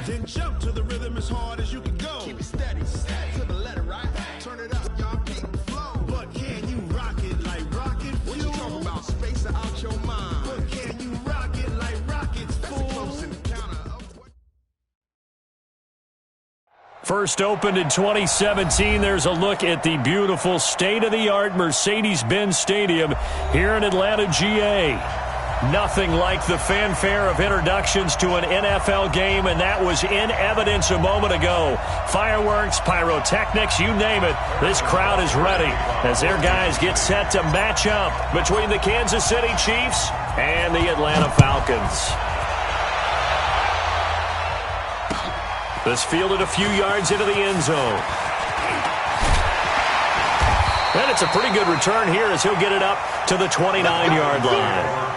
Then jump to the rhythm as hard as you can go. Keep it steady, steady to the letter, right? Turn it up, y'all keep the flow. But can you rock it like rocket fuel? What you talking about? Space out your mind. But can you rock it like rockets, fool? Close encounter. First opened in 2017. There's a look at the beautiful state-of-the-art Mercedes-Benz Stadium here in Atlanta, GA. Nothing like the fanfare of introductions to an NFL game, and that was in evidence a moment ago. Fireworks, pyrotechnics, you name it. This crowd is ready as their guys get set to match up between the Kansas City Chiefs and the Atlanta Falcons. This fielded a few yards into the end zone. And it's a pretty good return here as he'll get it up to the 29-yard line.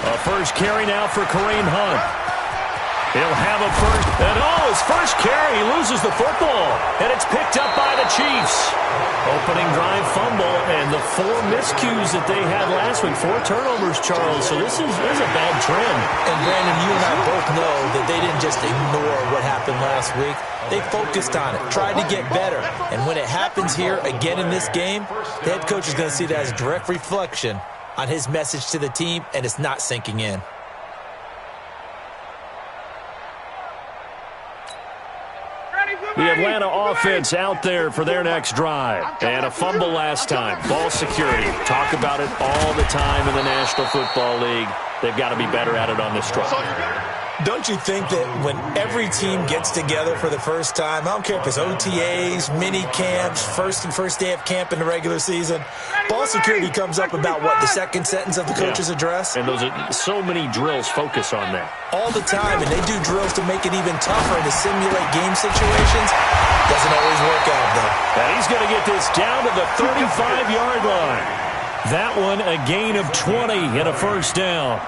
A first carry now for Kareem Hunt. He'll have a first, and his first carry, he loses the football, and it's picked up by the Chiefs. Opening drive fumble, and the 4 miscues that they had last week, 4 turnovers, Charles, so this is a bad trend. And Brandon, you and I both know that they didn't just ignore what happened last week. They focused on it, tried to get better, and when it happens here again in this game, the head coach is going to see that as a direct reflection on his message to the team, and it's not sinking in. The Atlanta offense out there for their next drive. And a fumble last time. Ball security. Talk about it all the time in the National Football League. They've got to be better at it on this drive. Don't you think that when every team gets together for the first time, I don't care if it's OTAs, mini camps, first day of camp in the regular season, ball security comes up about, what, the second sentence of the coach's address? And those are so many drills focus on that. All the time, and they do drills to make it even tougher to simulate game situations. Doesn't always work out, though. And he's going to get this down to the 35-yard line. That one a gain of 20 and a first down.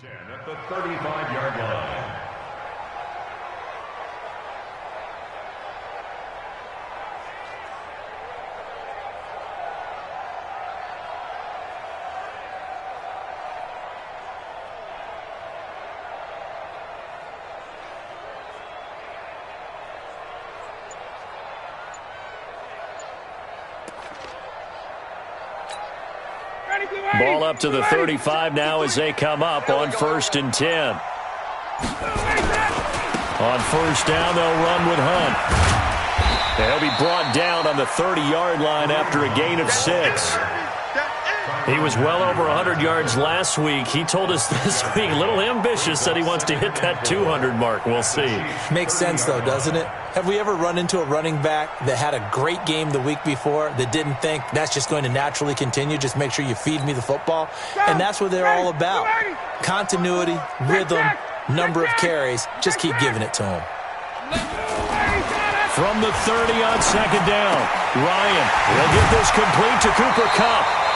10 at the 35-yard line. Ball up to the 35 now as they come up on 1st and 10. On 1st down, they'll run with Hunt. They'll be brought down on the 30-yard line after a gain of 6. He was well over 100 yards last week. He told us this week, a little ambitious, said he wants to hit that 200 mark. We'll see. Makes sense, though, doesn't it? Have we ever run into a running back that had a great game the week before that didn't think that's just going to naturally continue? Just make sure you feed me the football. And that's what they're all about. Continuity, rhythm, number of carries. Just keep giving it to them. From the 30 on 2nd down, Ryan will get this complete to Cooper Kupp.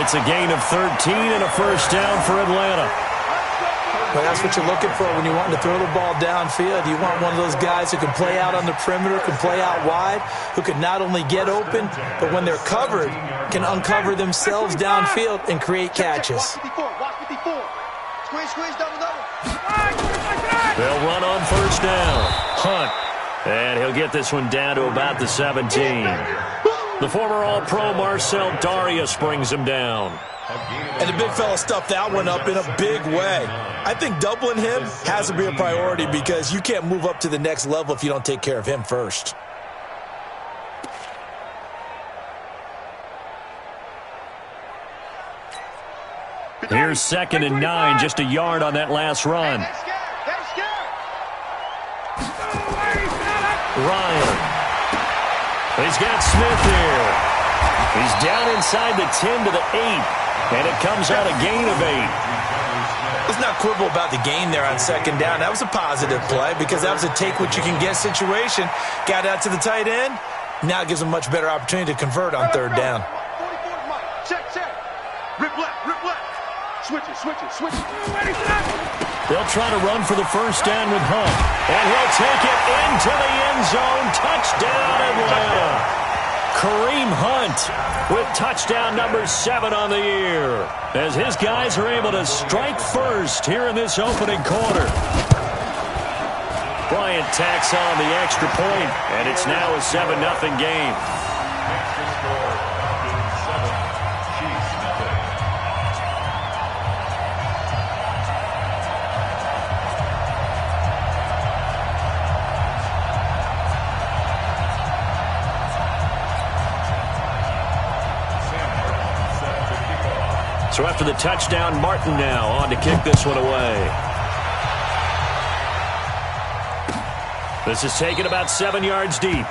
It's a gain of 13 and a 1st down for Atlanta. Well, that's what you're looking for when you want to throw the ball downfield. You want one of those guys who can play out on the perimeter, can play out wide, who can not only get open, but when they're covered, can uncover themselves downfield and create catches. They'll run on 1st down. Hunt. And he'll get this one down to about the 17. The former All-Pro Marcel Darius brings him down. And the big fella stuffed that one up in a big way. I think doubling him has to be a priority because you can't move up to the next level if you don't take care of him first. Here's 2nd and 9, just a yard on that last run. Ryan. He's got Smith here. He's down inside the 10 to the 8, and it comes out a gain of 8. Let's not quibble about the gain there on 2nd down. That was a positive play because that was a take-what-you-can-get situation. Got out to the tight end. Now it gives them a much better opportunity to convert on 3rd down. Check. Rip left. Switch it. They'll try to run for the 1st down with Hunt. And he'll take it into the end zone. Touchdown, Atlanta. Kareem Hunt with touchdown number 7 on the year. As his guys are able to strike first here in this opening quarter. Bryant tacks on the extra point, and it's now a 7-0 game. So after the touchdown, Martin now on to kick this one away. This is taken about 7 yards deep.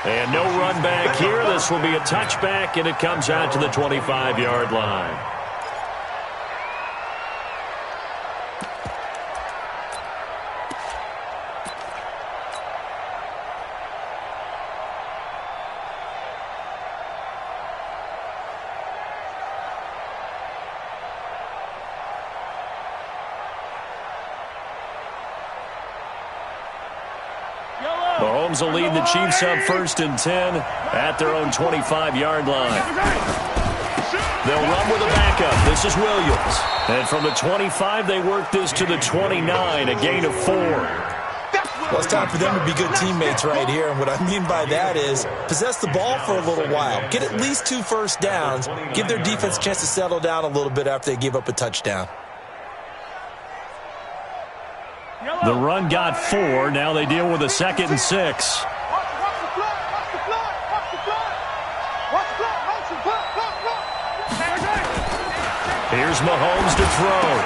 And no run back here. This will be a touchback, and it comes out to the 25-yard line. Mahomes will lead the Chiefs up 1st and 10 at their own 25-yard line. They'll run with a backup. This is Williams. And from the 25, they work this to the 29, a gain of 4. Well, it's time for them to be good teammates right here. And what I mean by that is possess the ball for a little while. Get at least 2 first downs. Give their defense a chance to settle down a little bit after they give up a touchdown. The run got 4. Now they deal with a 2nd and 6. Here's Mahomes to throw.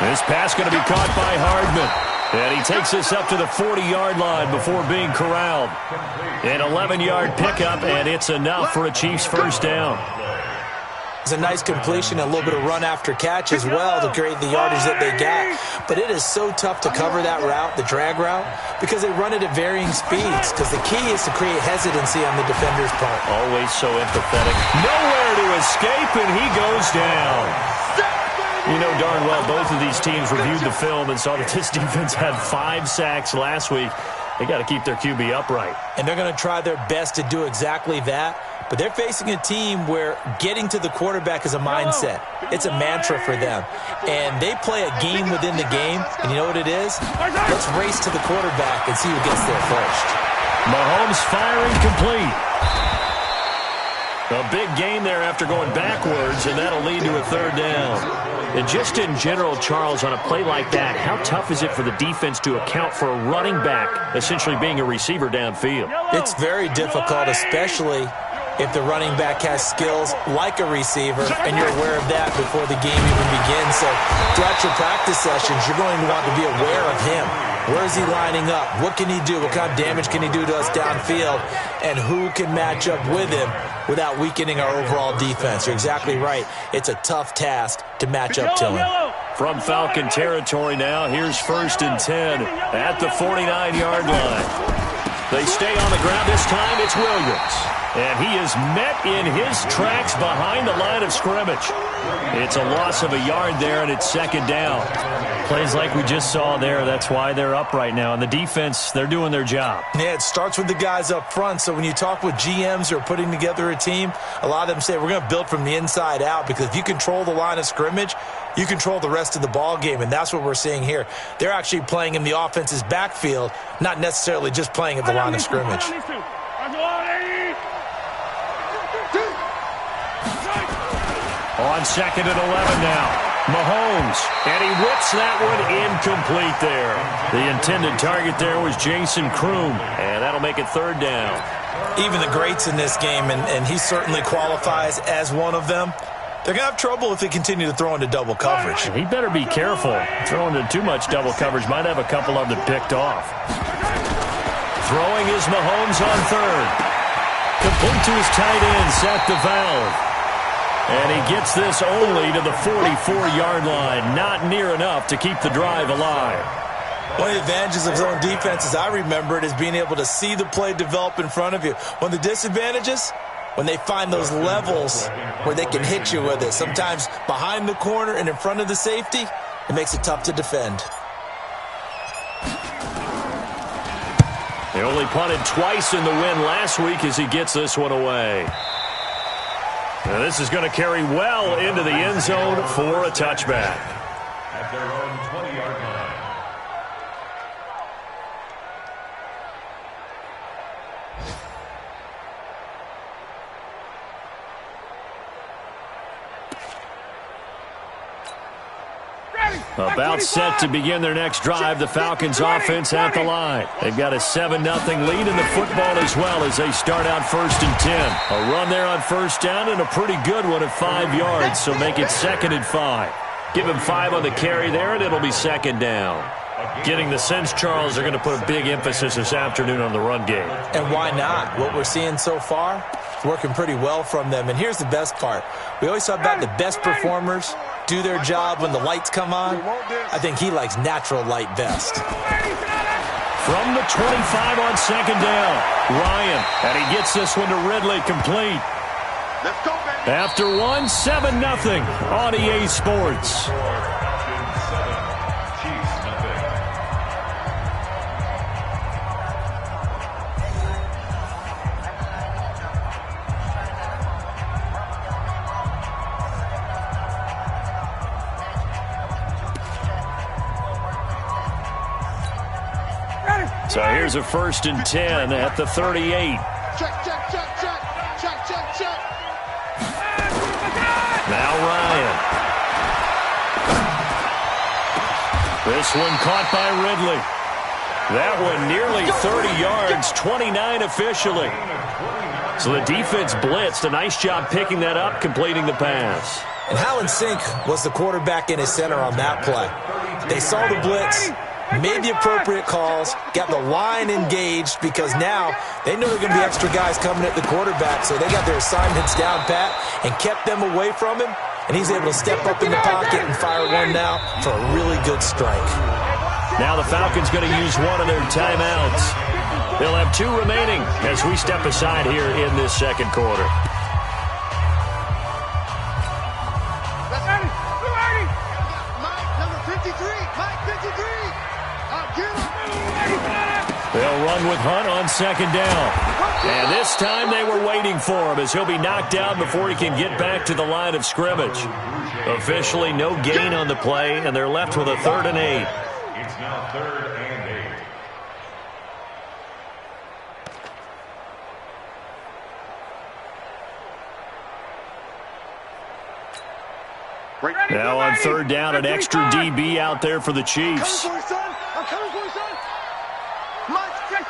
This pass going to be caught by Hardman. And he takes this up to the 40-yard line before being corralled. An 11-yard pickup, and it's enough for a Chiefs 1st down. It's a nice completion, a little bit of run after catch as well to create the yardage that they got. But it is so tough to cover that route, the drag route, because they run it at varying speeds. Because the key is to create hesitancy on the defender's part. Always so empathetic. Nowhere to escape, and he goes down. You know darn well both of these teams reviewed the film and saw that this defense had 5 sacks last week. They got to keep their QB upright. And they're going to try their best to do exactly that. But they're facing a team where getting to the quarterback is a mindset. It's a mantra for them. And they play a game within the game. And you know what it is? Let's race to the quarterback and see who gets there first. Mahomes firing complete. A big gain there after going backwards, and that'll lead to a 3rd down. And just in general, Charles, on a play like that, how tough is it for the defense to account for a running back essentially being a receiver downfield? It's very difficult, especially if the running back has skills like a receiver, and you're aware of that before the game even begins. So throughout your practice sessions, you're going to want to be aware of him. Where is he lining up? What can he do? What kind of damage can he do to us downfield? And who can match up with him without weakening our overall defense? You're exactly right. It's a tough task to match up to him. From Falcon territory now, here's 1st and 10 at the 49-yard line. They stay on the ground. This time it's Williams. And he is met in his tracks behind the line of scrimmage. It's a loss of a yard there, and it's 2nd down. Plays like we just saw there. That's why they're up right now. And the defense, they're doing their job. Yeah, it starts with the guys up front. So when you talk with GMs who are putting together a team, a lot of them say we're going to build from the inside out, because if you control the line of scrimmage, you control the rest of the ball game, and that's what we're seeing here. They're actually playing in the offense's backfield, not necessarily just playing at the line of scrimmage. On 2nd and 11 now. Mahomes, and he whips that one incomplete there. The intended target there was Jason Kroom, and that'll make it 3rd down. Even the greats in this game, and he certainly qualifies as one of them, they're going to have trouble if they continue to throw into double coverage. He better be careful. Throwing into too much double coverage might have a couple of them picked off. Throwing is Mahomes on 3rd. Complete to his tight end, Seth DeValve. And he gets this only to the 44-yard line. Not near enough to keep the drive alive. One of the advantages of zone defense, as I remember it, is being able to see the play develop in front of you. One of the disadvantages, when they find those levels where they can hit you with it. Sometimes behind the corner and in front of the safety, it makes it tough to defend. They only punted twice in the win last week as he gets this one away. Now this is going to carry well into the end zone for a touchback. At their own 20-yard line. About set to begin their next drive, the Falcons offense at the line. They've got a 7-0 lead in the football as well as they start out 1st and 10. A run there on 1st down and a pretty good one at 5 yards, so make it 2nd and 5. Give him 5 on the carry there, and it'll be 2nd down. Getting the sense, Charles, they're going to put a big emphasis this afternoon on the run game. And why not? What we're seeing so far is working pretty well from them. And here's the best part. We always talk about the best performers do their job when the lights come on. I think he likes natural light best. From the 25 on 2nd down, Ryan, and he gets this one to Ridley complete. After 7-0 on EA Sports. So here's a 1st and 10 at the 38. Now Ryan. This one caught by Ridley. That one nearly 30 yards, 29 officially. So the defense blitzed. A nice job picking that up, completing the pass. And how in sync was the quarterback in his center on that play? They saw the blitz, made the appropriate calls, got the line engaged, because now they know there are going to be extra guys coming at the quarterback, so they got their assignments down pat and kept them away from him, and he's able to step up in the pocket and fire one now for a really good strike. Now the Falcons going to use one of their timeouts. They'll have 2 remaining as we step aside here in this 2nd quarter. They'll run with Hunt on second down. And this time they were waiting for him as he'll be knocked down before he can get back to the line of scrimmage. Officially no gain on the play, and they're left with a 3rd and 8. It's now 3rd and 8. Now on 3rd down, an extra DB out there for the Chiefs. I'm coming for you, son.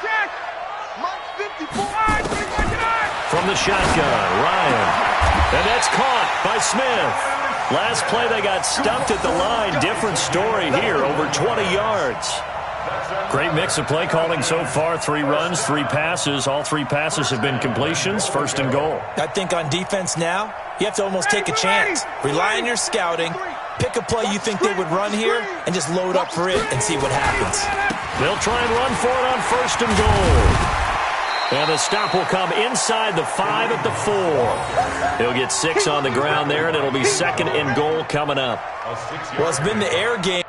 Check. March 54. From the shotgun, Ryan. And that's caught by Smith. Last play they got stumped at the line. Different story here, over 20 yards. Great mix of play calling so far. 3 runs, 3 passes. All 3 passes have been completions. 1st and goal. I think on defense now, you have to almost take a chance. Rely on your scouting. Pick a play you think they would run here and just load up for it and see what happens. They'll try and run for it on 1st and goal. And the stop will come inside the 5 at the 4. He'll get 6 on the ground there, and it'll be 2nd and goal coming up. Well, it's been the air game.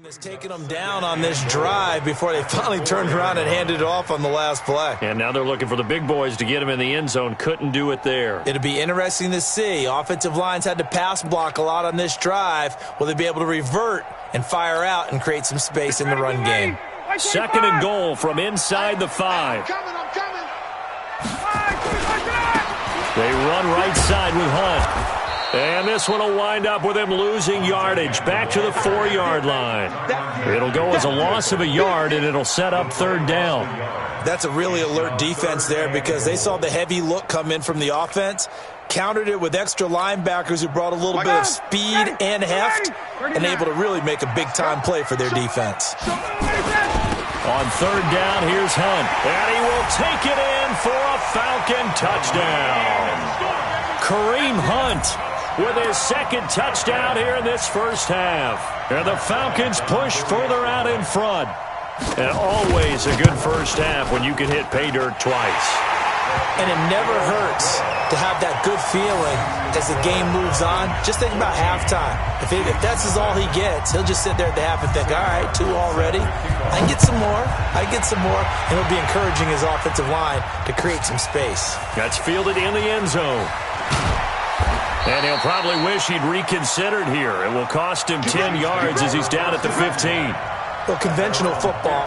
That's taking them down on this drive before they finally turned around and handed it off on the last play. And now they're looking for the big boys to get him in the end zone. Couldn't do it there. It'll be interesting to see. Offensive lines had to pass block a lot on this drive. Will they be able to revert and fire out and create some space in the run game? 2nd and goal from inside the 5. I'm coming. They run right side with Hunt. And this one will wind up with him losing yardage back to the 4-yard line. It'll go as a loss of a yard, and it'll set up 3rd down. That's a really alert defense there because they saw the heavy look come in from the offense, countered it with extra linebackers who brought a little bit of speed and heft, and able to really make a big-time play for their defense. On 3rd down, here's Hunt. And he will take it in for a Falcon touchdown. Kareem Hunt with his 2nd touchdown here in this first half. And the Falcons push further out in front. And always a good first half when you can hit pay dirt twice. And it never hurts to have that good feeling as the game moves on. Just think about halftime. If that's all he gets, he'll just sit there at the half and think, all right, 2 already. I can get some more. And he'll be encouraging his offensive line to create some space. That's fielded in the end zone. And he'll probably wish he'd reconsidered here. It will cost him 10 yards as he's down at the 15. Well, conventional football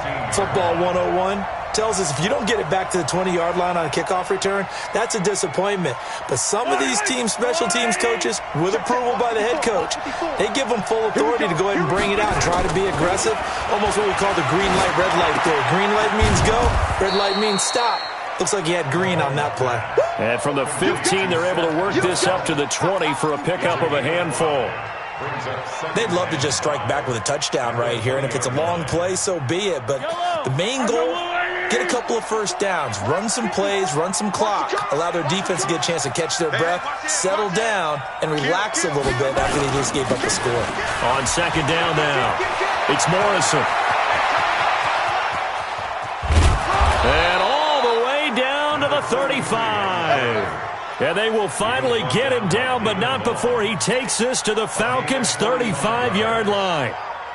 101, tells us if you don't get it back to the 20-yard line on a kickoff return, that's a disappointment. But some of these special teams coaches, with approval by the head coach, they give them full authority to go ahead and bring it out and try to be aggressive. Almost what we call the green light, red light theory. Green light means go, red light means stop. Looks like he had green on that play. And from the 15, they're able to work this up to the 20 for a pickup of a handful. They'd love to just strike back with a touchdown right here, and if it's a long play, so be it. But the main goal, get a couple of first downs, run some plays, run some clock, allow their defense to get a chance to catch their breath, settle down, and relax a little bit after they just gave up the score. On 2nd down now, it's Morrison. And all the way down to the 35. And they will finally get him down, but not before he takes this to the Falcons' 35-yard line.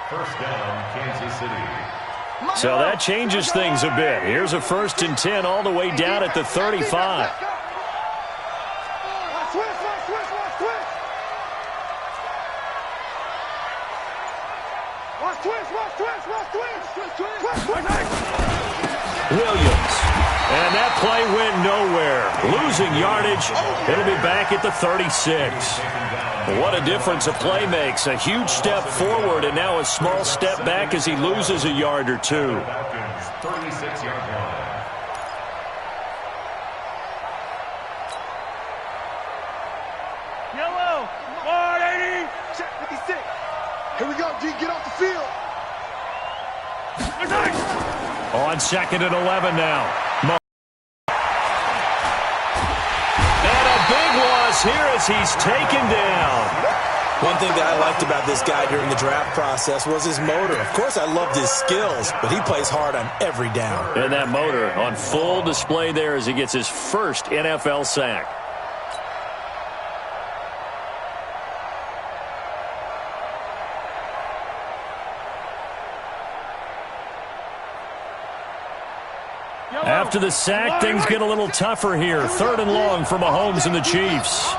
First down, Kansas City. So that changes things a bit. Here's a 1st and 10 all the way down at the 35. Williams. And that play went nowhere. Losing yardage. It'll be back at the 36. What a difference a play makes. A huge step forward and now a small step back as he loses a yard or two. 36-yard line. Yellow, 480, check 56. Here we go, D. Get off the field. On 2nd and 11 now. And a big loss here as he's taken down. One thing that I liked about this guy during the draft process was his motor. Of course, I loved his skills, but he plays hard on every down. And that motor on full display there as he gets his first NFL sack. After the sack, things get a little tougher here. 3rd and long for Mahomes and the Chiefs.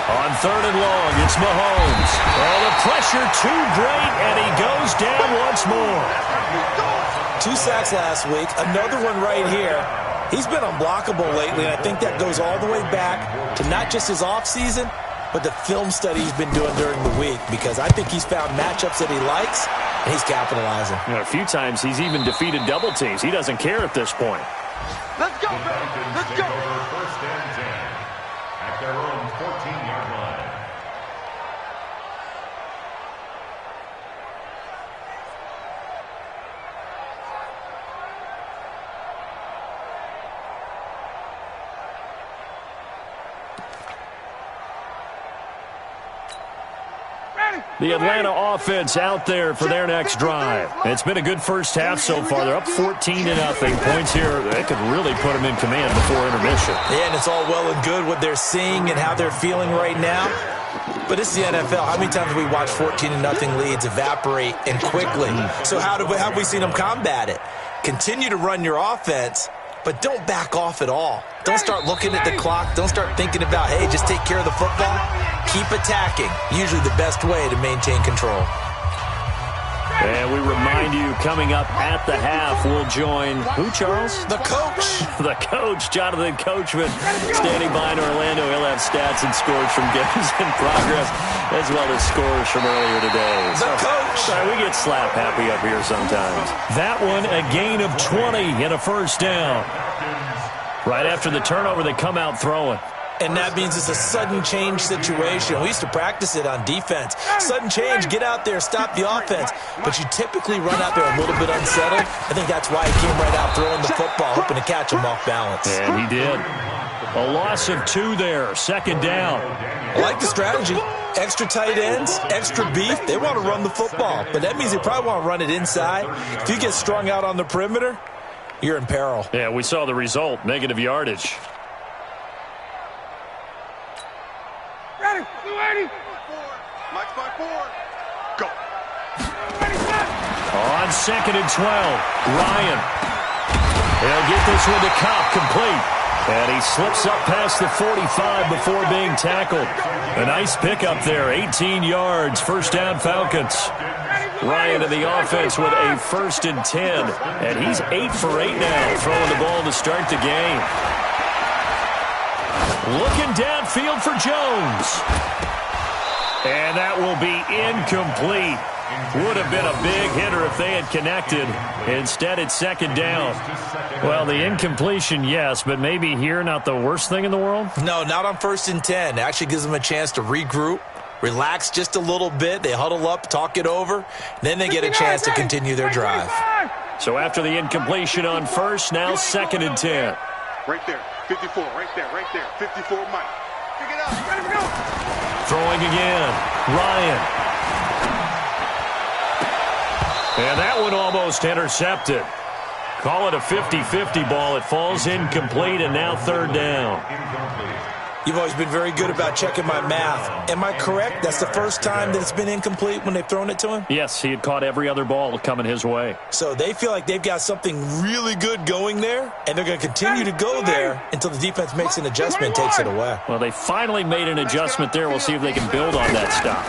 On 3rd and long, it's Mahomes. Oh, the pressure too great, and he goes down once more. 2 sacks last week, another one right here. He's been unblockable lately, and I think that goes all the way back to not just his offseason, but the film study he's been doing during the week, because I think he's found matchups that he likes, and he's capitalizing. You know, a few times he's even defeated double teams. He doesn't care at this point. Let's go, baby. Let's go. First and 10 at their own 14-yard line. The Atlanta offense out there for their next drive. It's been a good first half so far. They're up 14-0. Points here, they could really put them in command before intermission. Yeah, and it's all well and good what they're seeing and how they're feeling right now. But it's the NFL. How many times have we watched 14-0 leads evaporate and quickly? So how have we seen them combat it? Continue to run your offense, but don't back off at all. Don't start looking at the clock. Don't start thinking about, hey, just take care of the football. Keep attacking. Usually the best way to maintain control. And we remind you, coming up at the half, we'll join who, Charles? The coach. The coach, Jonathan Coachman, standing by in Orlando. He'll have stats and scores from games in progress, as well as scores from earlier today. The coach. Sorry, we get slap happy up here sometimes. That one, a gain of 20 and a first down. Right after the turnover, they come out throwing. And that means it's a sudden change situation. We used to practice it on defense. Sudden change, get out there, stop the offense. But you typically run out there a little bit unsettled. I think that's why he came right out throwing the football, hoping to catch him off balance. And he did. A loss of 2 there, 2nd down. I like the strategy. Extra tight ends, extra beef. They want to run the football. But that means they probably want to run it inside. If you get strung out on the perimeter, you're in peril. Yeah, we saw the result, negative yardage. Ready. 280. Mike's by 4. Go. On 2nd and 12, Ryan. He'll get this one to Cobb, complete. And he slips up past the 45 before being tackled. A nice pickup there, 18 yards, first down Falcons. Ryan in the offense with a 1st and 10. And he's 8 for 8 now, throwing the ball to start the game. Looking downfield for Jones. And that will be incomplete. Would have been a big hitter if they had connected. Instead, it's 2nd down. Well, the incompletion, yes, but maybe here not the worst thing in the world? No, not on 1st and 10. It actually gives them a chance to regroup, relax just a little bit. They huddle up, talk it over. Then they get a chance to continue their drive. So after the incompletion on 1st, now 2nd and 10. Right there. 54. Right there. Right there. 54, Mike. Pick it up. Ready to go. Throwing again. Ryan. And that one almost intercepted. Call it a 50-50 ball. It falls incomplete, and now 3rd down. You've always been very good about checking my math. Am I correct? That's the first time that it's been incomplete when they've thrown it to him? Yes, he had caught every other ball coming his way. So they feel like they've got something really good going there, and they're going to continue to go there until the defense makes an adjustment and takes it away. Well, they finally made an adjustment there. We'll see if they can build on that stop.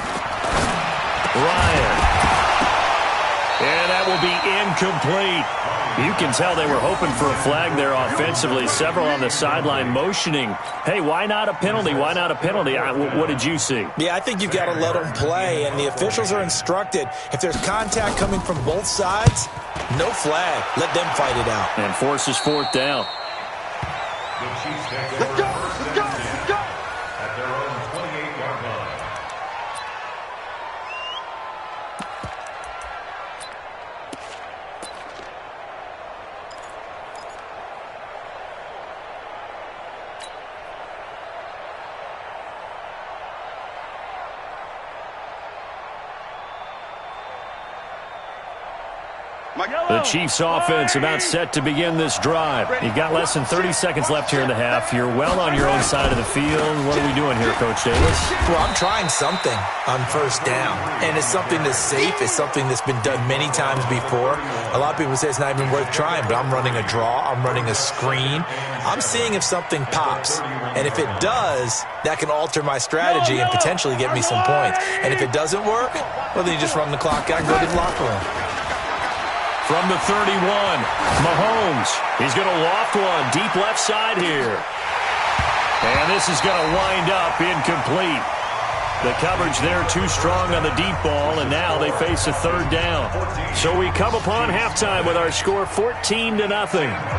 Ryan. And that will be incomplete. You can tell they were hoping for a flag there offensively. Several on the sideline motioning, hey, why not a penalty? Why not a penalty? What did you see? Yeah, I think you've got to let them play, and the officials are instructed. If there's contact coming from both sides, no flag. Let them fight it out. And forces 4th down. The Chiefs take over first and 10 at their own 28-yard line. The Chiefs offense about set to begin this drive. You've got less than 30 seconds left here in the half. You're well on your own side of the field. What are we doing here, Coach Davis? Well, I'm trying something on first down, and it's something that's safe. It's something that's been done many times before. A lot of people say it's not even worth trying, but I'm running a draw. I'm running a screen. I'm seeing if something pops, and if it does, that can alter my strategy and potentially get me some points. And if it doesn't work, well, then you just run the clock out and go to the locker room. From the 31, Mahomes. He's going to loft one deep left side here. And this is going to wind up incomplete. The coverage there too strong on the deep ball, and now they face a third down. So we come upon halftime with our score 14-0.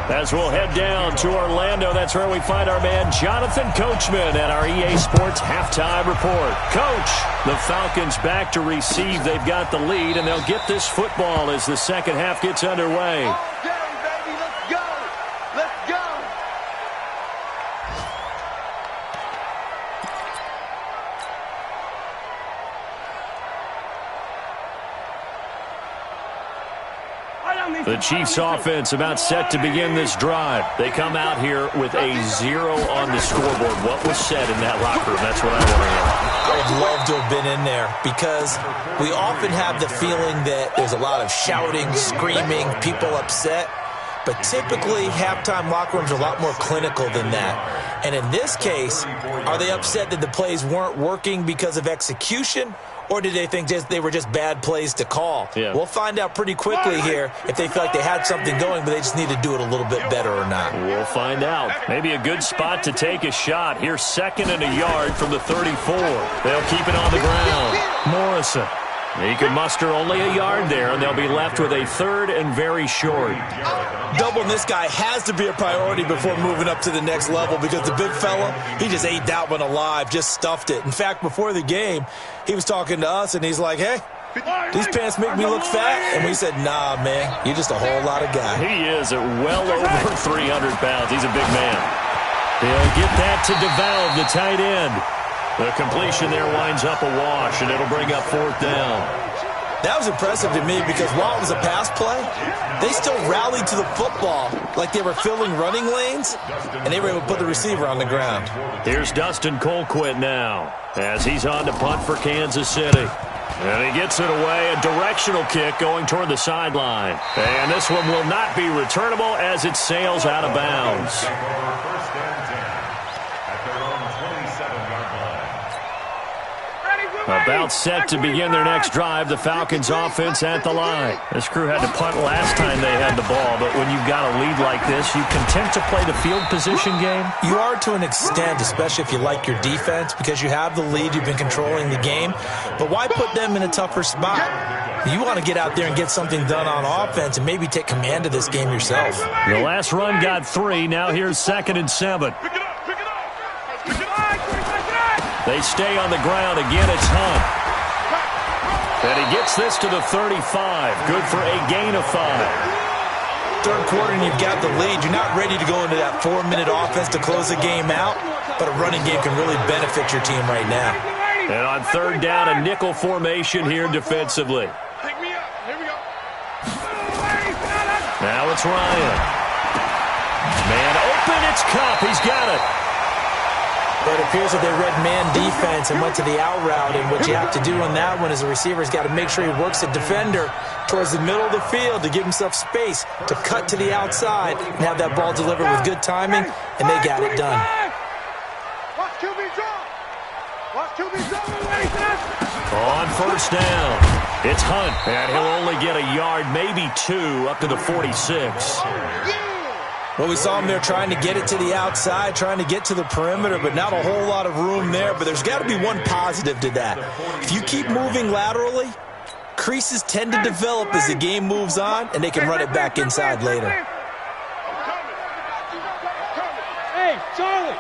As we'll head down to Orlando, that's where we find our man Jonathan Coachman at our EA Sports Halftime Report. Coach, the Falcons back to receive. They've got the lead, and they'll get this football as the second half gets underway. The Chiefs offense about set to begin this drive. They come out here with a 0 on the scoreboard. What was said in that locker room? That's what I want to hear. I would love to have been in there because we often have the feeling that there's a lot of shouting, screaming, people upset. But typically, halftime locker rooms are a lot more clinical than that. And in this case, are they upset that the plays weren't working because of execution? Or did they think they were just bad plays to call? Yeah. We'll find out pretty quickly here if they feel like they had something going, but they just need to do it a little bit better or not. We'll find out. Maybe a good spot to take a shot. Here's 2nd and a yard from the 34. They'll keep it on the ground. Morrison. He can muster only a yard there, and they'll be left with a 3rd and very short. Doubling this guy has to be a priority before moving up to the next level because the big fella, he just ate that one alive, just stuffed it. In fact, before the game, he was talking to us, and he's like, hey, these pants make me look fat. And we said, nah, man, you're just a whole lot of guy. He is at well over 300 pounds. He's a big man. He'll get that to DeValve, the tight end. The completion there winds up a wash, and it'll bring up 4th down. That was impressive to me because while it was a pass play, they still rallied to the football like they were filling running lanes, and they were able to put the receiver on the ground. Here's Dustin Colquitt now as he's on to punt for Kansas City. And he gets it away, a directional kick going toward the sideline. And this one will not be returnable as it sails out of bounds. About set to begin their next drive, the Falcons offense at the line. This crew had to punt last time they had the ball, but when you've got a lead like this, you content to play the field position game? You are to an extent, especially if you like your defense, because you have the lead, you've been controlling the game. But why put them in a tougher spot? You want to get out there and get something done on offense and maybe take command of this game yourself. The last run got 3. Now here's 2nd and 7. They stay on the ground. Again, it's Hunt. And he gets this to the 35. Good for a gain of 5. Third quarter and you've got the lead. You're not ready to go into that 4-minute offense to close the game out, but a running game can really benefit your team right now. And on 3rd down, a nickel formation here defensively. Now it's Ryan. Man open, it's Cup. He's got it. But it appears that they read man defense and went to the out route, and what you have to do on that one is the receiver's got to make sure he works the defender towards the middle of the field to give himself space to cut to the outside and have that ball delivered with good timing, and they got it done. On 1st down, it's Hunt, and he'll only get a yard, maybe 2, up to the 46. Well, we saw him there trying to get it to the outside, trying to get to the perimeter, but not a whole lot of room there. But there's got to be one positive to that. If you keep moving laterally, creases tend to develop as the game moves on, and they can run it back inside later. Hey, Charlie!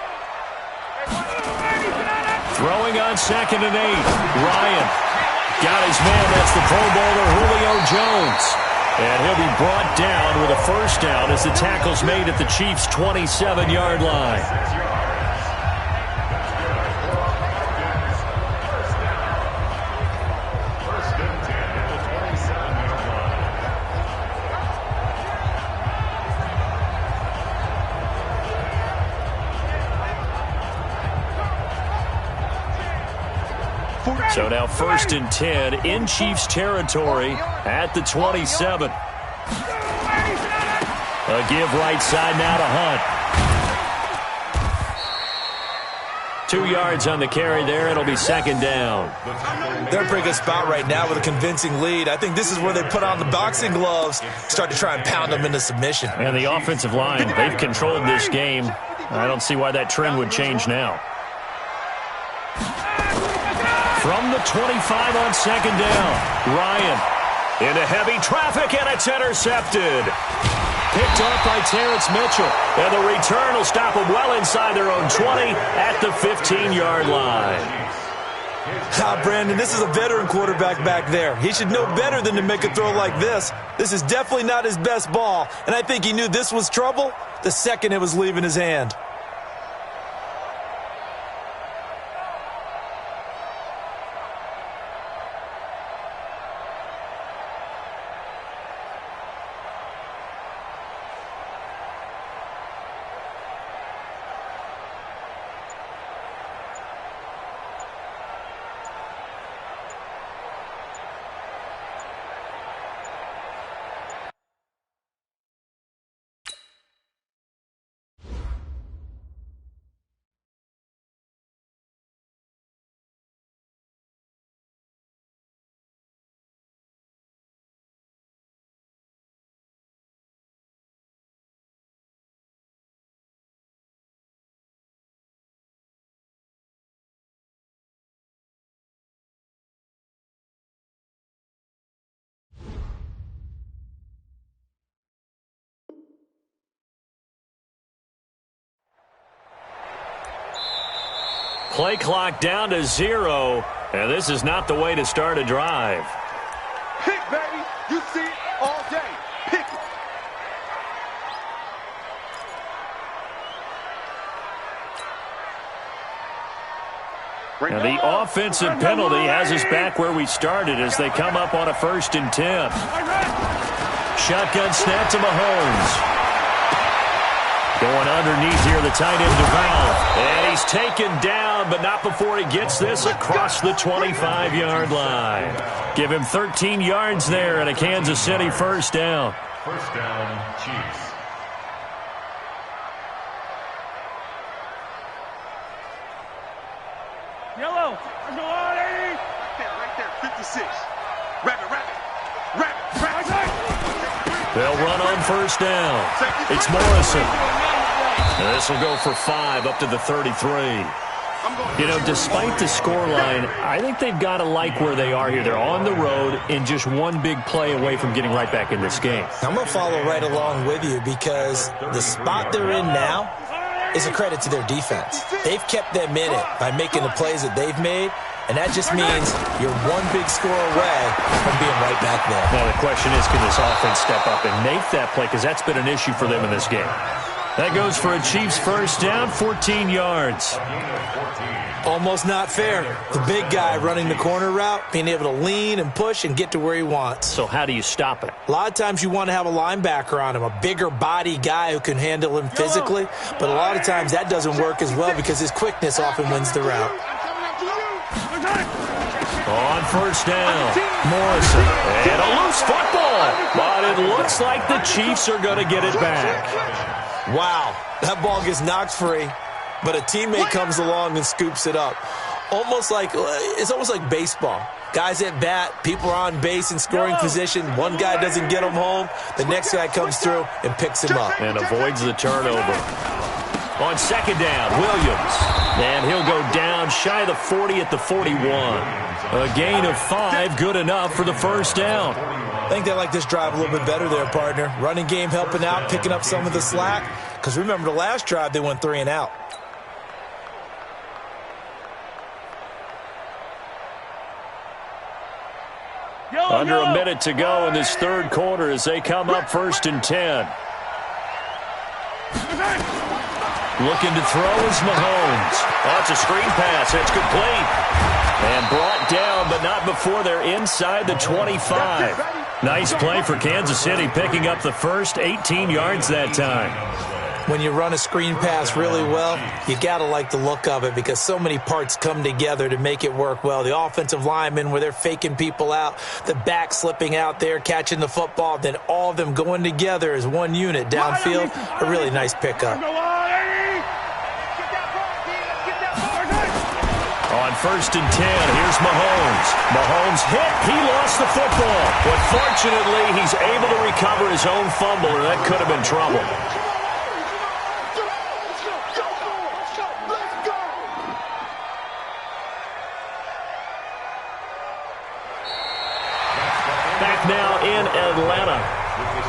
Throwing on 2nd and 8. Ryan got his man. That's the Pro Bowler Julio Jones. And he'll be brought down with a 1st down as the tackle's made at the Chiefs' 27-yard line. So now 1st and 10 in Chiefs territory at the 27. A give right side now to Hunt. 2 yards on the carry there. It'll be 2nd down. They're in a pretty good spot right now with a convincing lead. I think this is where they put on the boxing gloves, start to try and pound them into submission. And the offensive line, they've controlled this game. I don't see why that trend would change now. From the 25 on 2nd down, Ryan into heavy traffic, and it's intercepted. Picked up by Terrence Mitchell, and the return will stop them well inside their own 20 at the 15-yard line. Brandon, this is a veteran quarterback back there. He should know better than to make a throw like this. This is definitely not his best ball, and I think he knew this was trouble the second it was leaving his hand. Play clock down to 0, and this is not the way to start a drive. Pick, baby. You see it all day. Pick it. And the offensive penalty has us back where we started as they come up on a 1st and 10. Shotgun snap to Mahomes. Going underneath here, the tight end Duval. And he's taken down, but not before he gets this across the 25-yard line. Give him 13 yards there and a Kansas City 1st down. 1st down, Chiefs. Yellow. Let's go on, 80. Right there, 56. Rabbit. They'll run on 1st down. It's Morrison. And this will go for 5 up to the 33. You know, despite the scoreline, I think they've got to like where they are here. They're on the road and just one big play away from getting right back in this game. I'm going to follow right along with you because the spot they're in now is a credit to their defense. They've kept them in it by making the plays that they've made, and that just means you're one big score away from being right back there. Now the question is, can this offense step up and make that play? Because that's been an issue for them in this game. That goes for a Chiefs 1st down, 14 yards. Almost not fair. The big guy running the corner route, being able to lean and push and get to where he wants. So how do you stop it? A lot of times you want to have a linebacker on him, a bigger body guy who can handle him physically, but a lot of times that doesn't work as well because his quickness often wins the route. On 1st down, Morrison. And a loose football, but it looks like the Chiefs are going to get it back. Wow, that ball gets knocked free, but a teammate comes along and scoops it up. It's almost like baseball. Guys at bat, people are on base in scoring position. One guy doesn't get him home. The next guy comes through and picks him up. And avoids the turnover. On 2nd down, Williams. And he'll go down shy of the 40 at the 41. A gain of 5, good enough for the 1st down. I think they like this drive a little bit better there, partner. Running game helping out, picking up some of the slack. Because remember, the last drive, they went 3 and out. Under a minute to go in this 3rd quarter as they come up 1st and 10. Looking to throw is Mahomes. Oh, it's a screen pass. It's complete. And brought down, but not before they're inside the 25. Nice play for Kansas City, picking up the first 18 yards that time. When you run a screen pass really well, you got to like the look of it because so many parts come together to make it work well. The offensive linemen, where they're faking people out, the back slipping out there, catching the football, then all of them going together as one unit downfield. A really nice pickup. On 1st and 10, here's Mahomes. Mahomes hit. He lost the football. But fortunately, he's able to recover his own fumble, or that could have been trouble. Back now in Atlanta.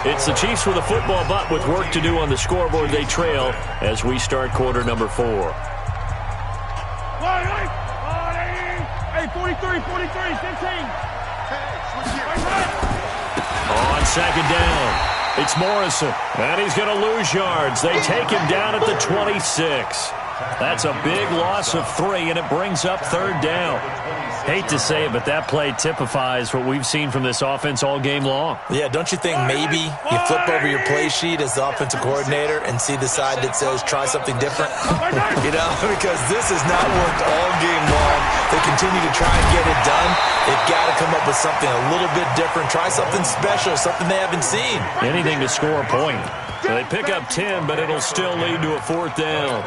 It's the Chiefs with a football, but with work to do on the scoreboard, they trail as we start quarter number 4. Hey, 43, 15. On 2nd down, it's Morrison, and he's going to lose yards. They take him down at the 26. That's a big loss of 3, and it brings up 3rd down. Hate to say it, but that play typifies what we've seen from this offense all game long. Yeah, don't you think maybe you flip over your play sheet as the offensive coordinator and see the side that says try something different? Because this has not worked all game long. They continue to try and get it done. They've got to come up with something a little bit different. Try something special, something they haven't seen. Anything to score a point. They pick up 10, but it'll still lead to a 4th down.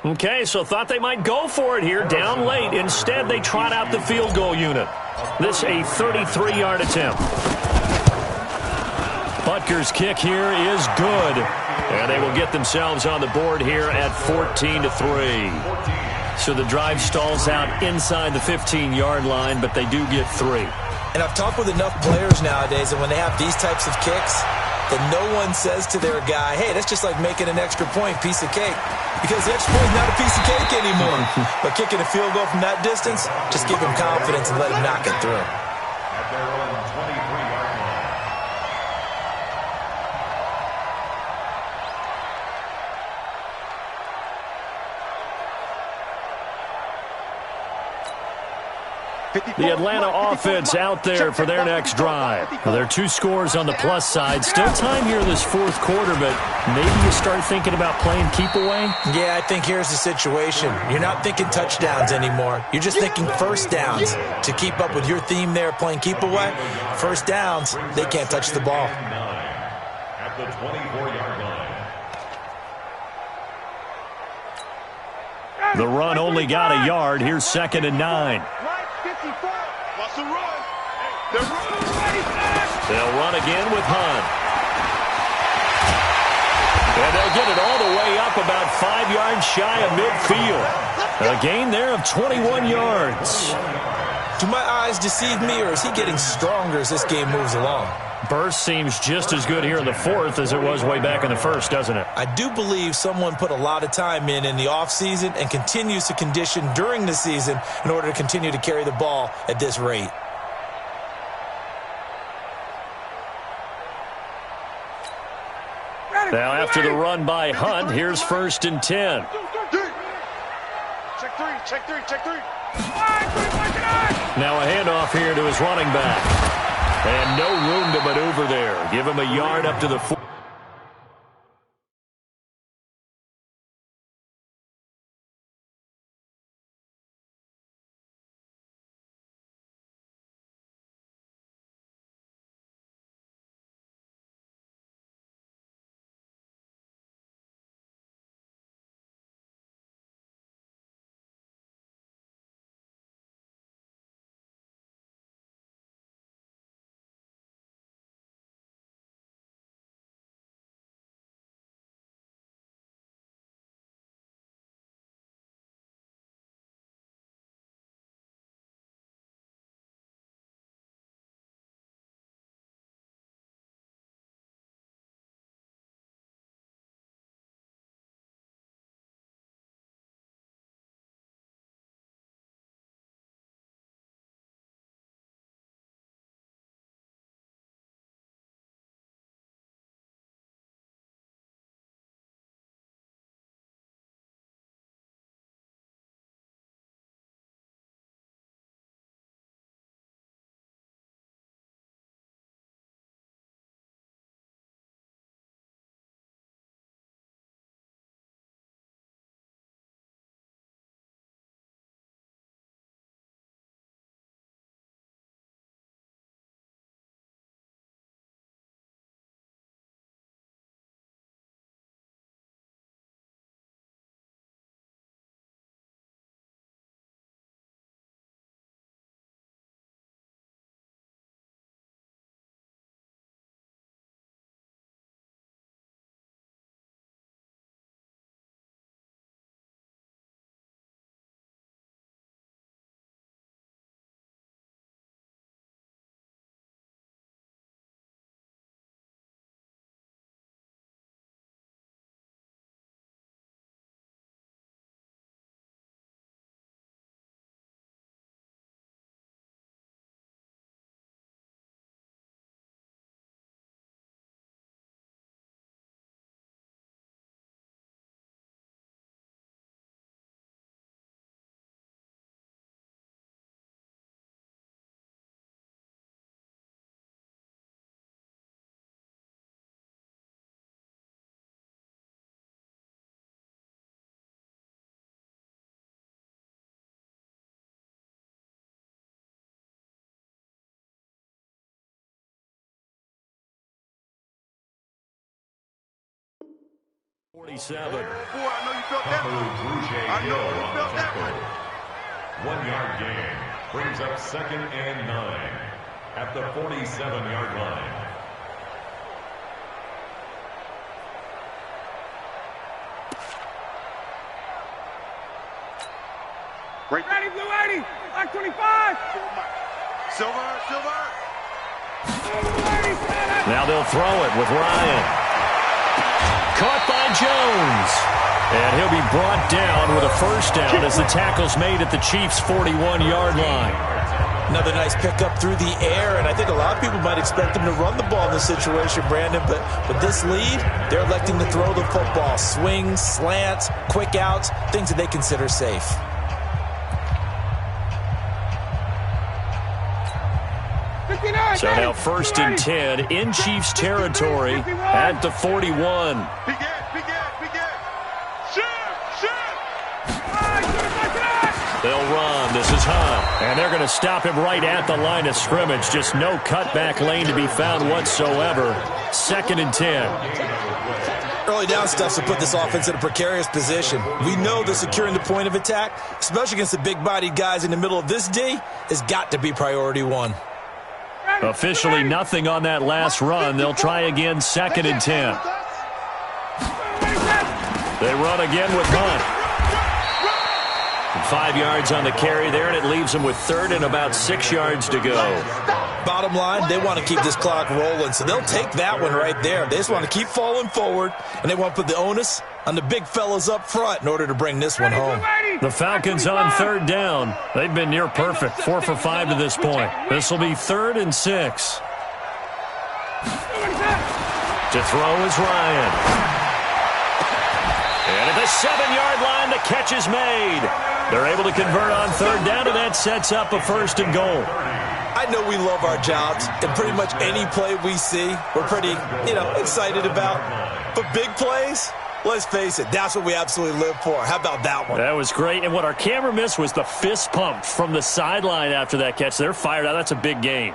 Okay, so thought they might go for it here, down late. Instead, they trot out the field goal unit. This a 33-yard attempt. Butker's kick here is good. And they will get themselves on the board here at 14-3. So the drive stalls out inside the 15-yard line, but they do get 3. And I've talked with enough players nowadays, and when they have these types of kicks, that no one says to their guy, hey, that's just like making an extra point, piece of cake. Because the extra point is not a piece of cake anymore. But kicking a field goal from that distance, just give him confidence and let him knock it through. At their own 23-yard line. The Atlanta offense out there for their next drive. Well, there are 2 scores on the plus side. Still time here in this 4th quarter, but maybe you start thinking about playing keep away? Yeah, I think here's the situation. You're not thinking touchdowns anymore. You're just thinking first downs. To keep up with your theme there, playing keep away, first downs, they can't touch the ball. At the 24-yard line. The run only got a yard. Here's 2nd and 9. Watch the run. They're running. They'll run again with Hunt. And they'll get it all the way up about 5 yards shy of midfield. A gain there of 21 yards. Do my eyes deceive me, or is he getting stronger as this game moves along? Burst seems just as good here in the 4th as it was way back in the 1st, doesn't it? I do believe someone put a lot of time in the offseason and continues to condition during the season in order to continue to carry the ball at this rate. Now after the run by Hunt, here's 1st and 10. Check three. Now a handoff here to his running back. And no room to maneuver there. Give him a yard up to the 4. 47. Boy, I know you felt that one. I know you felt that one. 1 yard gain brings up 2nd and 9 at the 47-yard line. Ready, blue 80, black 25. Silver. Now they'll throw it with Ryan. Caught by Jones. And he'll be brought down with a first down as the tackle's made at the Chiefs' 41-yard line. Another nice pickup through the air, and I think a lot of people might expect him to run the ball in this situation, Brandon, but with this lead, they're electing to throw the football. Swings, slants, quick outs, things that they consider safe. So now 1st and 10 in Chiefs territory at the 41. Big Ed. They'll run. This is Hunt. And they're going to stop him right at the line of scrimmage. Just no cutback lane to be found whatsoever. 2nd and 10. Early down stuff to put this offense in a precarious position. We know that securing the point of attack, especially against the big-bodied guys in the middle of this D, has got to be priority one. Officially nothing on that last run. They'll try again, 2nd and 10. They run again with Hunt. 5 yards on the carry there, and it leaves them with 3rd and about 6 yards to go. Bottom line, they want to keep this clock rolling, so they'll take that one right there. They just want to keep falling forward, and they want to put the onus on the big fellas up front in order to bring this one home. The Falcons on 3rd down. They've been near perfect, 4 for 5 to this point. This will be 3rd and 6. To throw is Ryan. And at the 7-yard line, the catch is made. They're able to convert on 3rd down, and that sets up a 1st and goal. I know we love our jobs, and pretty much any play we see, we're pretty, excited about. But big plays, let's face it, that's what we absolutely live for. How about that one? That was great, and what our camera missed was the fist pump from the sideline after that catch. They're fired out. That's a big gain.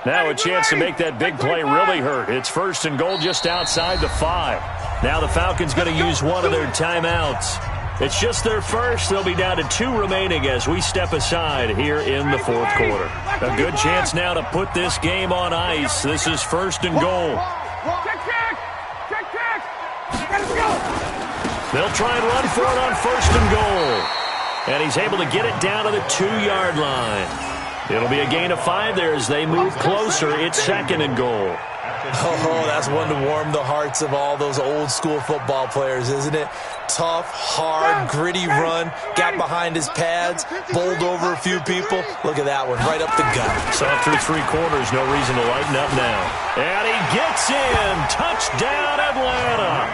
Now a chance to make that big play really hurt. It's 1st and goal just outside the 5. Now the Falcons going to use one of their timeouts. It's just their first. They'll be down to 2 remaining as we step aside here in the 4th quarter. A good chance now to put this game on ice. This is 1st and goal. They'll try and run for it on 1st and goal. And he's able to get it down to the 2-yard line. It'll be a gain of 5 there as they move closer. It's 2nd and goal. Oh, that's one to warm the hearts of all those old-school football players, isn't it? Tough, hard, gritty run, got behind his pads, bowled over a few people. Look at that one, right up the gut. So through 3 quarters, no reason to lighten up now. And he gets in. Touchdown, Atlanta.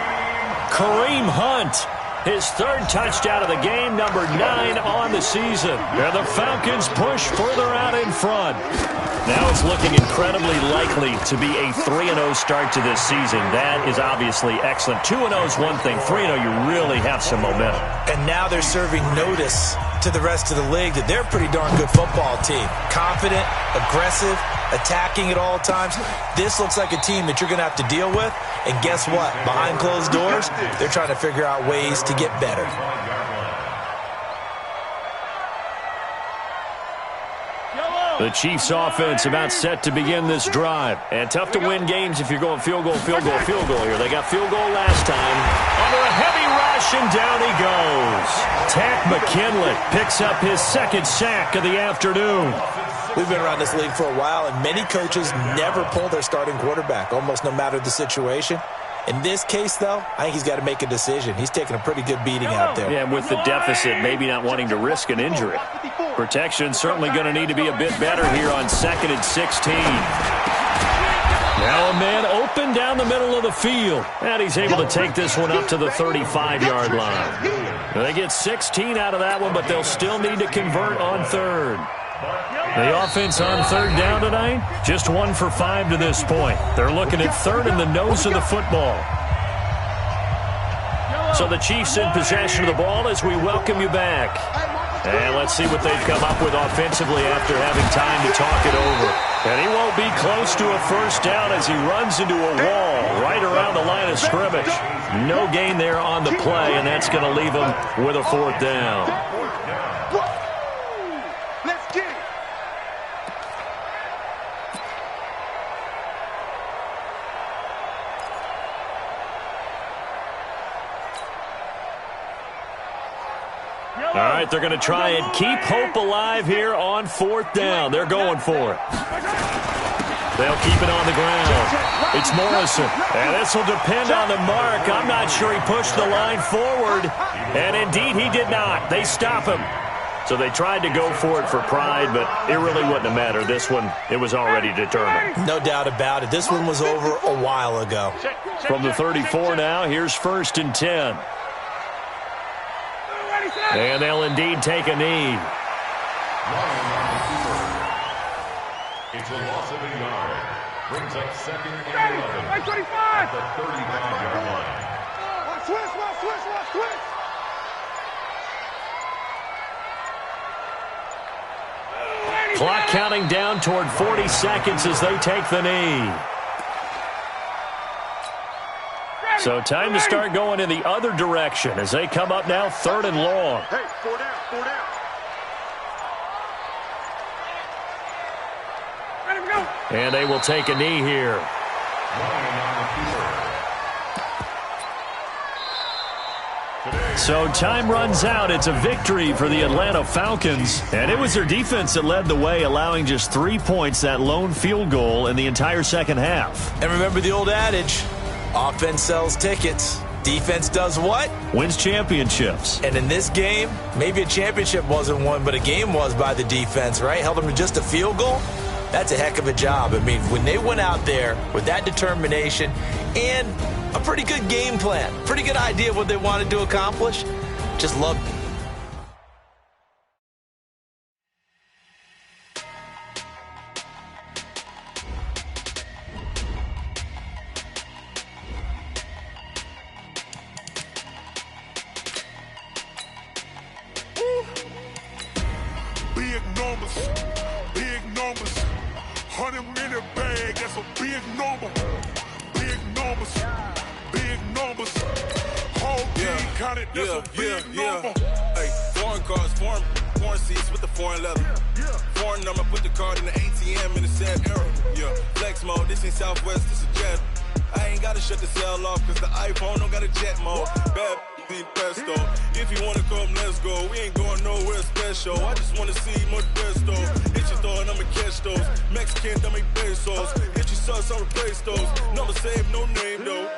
Kareem Hunt. His 3rd touchdown of the game, number 9 on the season. And the Falcons push further out in front. Now it's looking incredibly likely to be a 3-0 start to this season. That is obviously excellent. 2-0 is one thing. 3-0, you really have some momentum. And now they're serving notice to the rest of the league that they're a pretty darn good football team. Confident, aggressive, attacking at all times. This looks like a team that you're going to have to deal with. And guess what? Behind closed doors, they're trying to figure out ways to get better. The Chiefs offense about set to begin this drive. And tough to win games if you're going field goal here. They got field goal last time. Under a heavy rush, and down he goes. Tack McKinley picks up his 2nd sack of the afternoon. We've been around this league for a while, and many coaches never pull their starting quarterback, almost no matter the situation. In this case, though, I think he's got to make a decision. He's taking a pretty good beating out there. Yeah, and with the deficit, maybe not wanting to risk an injury. Protection certainly going to need to be a bit better here on 2nd and 16. Now a man open down the middle of the field. And he's able to take this one up to the 35-yard line. They get 16 out of that one, but they'll still need to convert on 3rd. The offense on third down tonight, just 1 for 5 to this point. They're looking at third in the nose of the football. So the Chiefs in possession of the ball as we welcome you back. And let's see what they've come up with offensively after having time to talk it over. And he won't be close to a first down as he runs into a wall right around the line of scrimmage. No gain there on the play, and that's going to leave him with a fourth down. Let's get it. All right, they're going to try and keep hope alive here on fourth down. They're going for it. They'll keep it on the ground. It's Morrison. And this will depend on the mark. I'm not sure he pushed the line forward. And indeed, he did not. They stop him. So they tried to go for it for pride, but it really wouldn't have mattered. This one, it was already determined. No doubt about it. This one was over a while ago. From the 34 now, here's 1st and 10. And they'll indeed take a knee. It's a loss of a yard. Brings up 2nd and 11 at the 35-yard line. Switch. Clock counting down toward 40 seconds as they take the knee. So time to start going in the other direction as they come up now 3rd and long. Hey, 4 down. Let him go. And they will take a knee here. So time runs out. It's a victory for the Atlanta Falcons. And it was their defense that led the way, allowing just 3 points, that lone field goal in the entire second half. And remember the old adage, offense sells tickets. Defense does what? Wins championships. And in this game, maybe a championship wasn't won, but a game was by the defense, right? Held them to just a field goal. That's a heck of a job. I mean, when they went out there with that determination and a pretty good game plan, pretty good idea of what they wanted to accomplish, just loved it. Big numbers, 100 in a bag, that's a big number. Big numbers, whole team counted, that's a big number. Hey, foreign cars, foreign seats with the foreign leather. Foreign number, put the card in the ATM in the sad era. Yeah, flex mode, this ain't Southwest, this a jet. I ain't gotta shut the cell off, cause the iPhone don't got a jet mode. Bad pesto. If you wanna come, let's go. We ain't going nowhere special. I just wanna see more pesto. Hit your throw and I'ma catch those. Mexican, dummy pesos. Hit your sauce, I'll replace those. Number save, no name though.